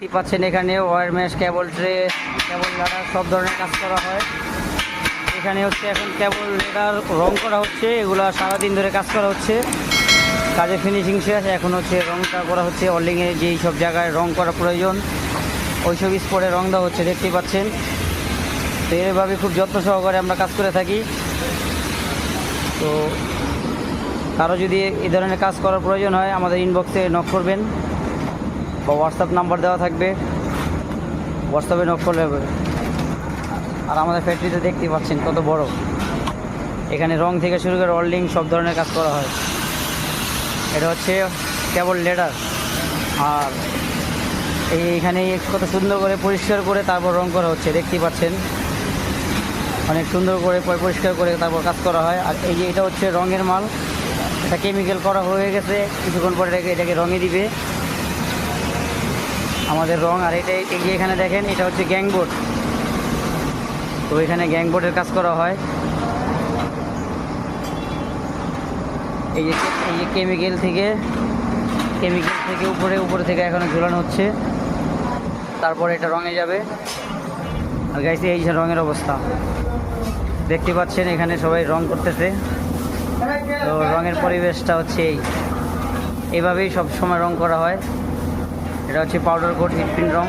দেখতে পাচ্ছেন এখানে ওয়্যার মেশ, কেবল ট্রে, কেবল লাডার সব ধরনের কাজ করা হয়। এখানে হচ্ছে এখন কেবল লাডার রং করা হচ্ছে, এগুলো সারাদিন ধরে কাজ করা হচ্ছে। কাজে ফিনিশিং শেষ, এখন হচ্ছে রংটা করা হচ্ছে। ওয়েল্ডিংয়ে যেই সব জায়গায় রং করা প্রয়োজন ওই সব স্পটে রং দেওয়া হচ্ছে, দেখতেই পাচ্ছেন। তো এইভাবে খুব যত্ন সহকারে আমরা কাজ করে থাকি। তো কারো যদি এই ধরনের কাজ করার প্রয়োজন হয় আমাদের ইনবক্সে নক করবেন বা হোয়াটসঅ্যাপ নাম্বার দেওয়া থাকবে, হোয়াটসঅ্যাপে নক করলে হবে। আর আমাদের ফ্যাক্টরিতে দেখতেই পাচ্ছেন কত বড়, এখানে রং থেকে শুরু করে ওয়েল্ডিং সব ধরনের কাজ করা হয়। এটা হচ্ছে কেবল লেডার। আর এইখানে কত সুন্দর করে পরিষ্কার করে তারপর রং করা হচ্ছে, দেখতেই পাচ্ছেন। অনেক সুন্দর করে পরিষ্কার করে তারপর কাজ করা হয়। আর এই যে এটা হচ্ছে রঙের মাল, এটা কেমিক্যাল করা হয়ে গেছে, কিছুক্ষণ পরে এটাকে রঙে দিবে আমাদের রং। আর এটা এই যে এখানে দেখেন, এটা হচ্ছে গ্যাংবোর্ড। তো এখানে গ্যাংবোর্ডের কাজ করা হয়। এই যে কেমিক্যাল থেকে উপরে থেকে এখানে ঝুলানো হচ্ছে, তারপরে এটা রঙে যাবে। আর গাইস এই যে রঙের অবস্থা দেখতে পাচ্ছেন, এখানে সবাই রং করতেছে। তো রঙের পরিবেশটা হচ্ছে এইভাবেই সব সময় রং করা হয়। এটা হচ্ছে পাউডার কোট হিটপ্রিন্ট রং।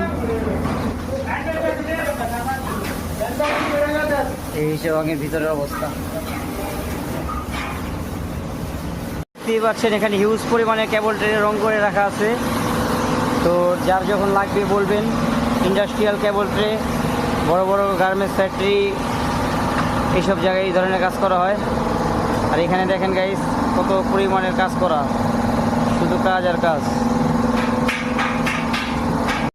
এই হচ্ছে রঙের ভিতরের অবস্থা, দেখতেই পাচ্ছেন। এখানে হিউজ পরিমাণে কেবল ট্রে রং করে রাখা আছে। তো যার যখন লাগবে বলবেন। ইন্ডাস্ট্রিয়াল কেবল ট্রে, বড় বড় গার্মেন্টস ফ্যাক্টরি, এইসব জায়গায় এই ধরনের কাজ করা হয়। আর এখানে দেখেন গাইস কত পরিমাণের কাজ করা, শুধু কাজ আর কাজ।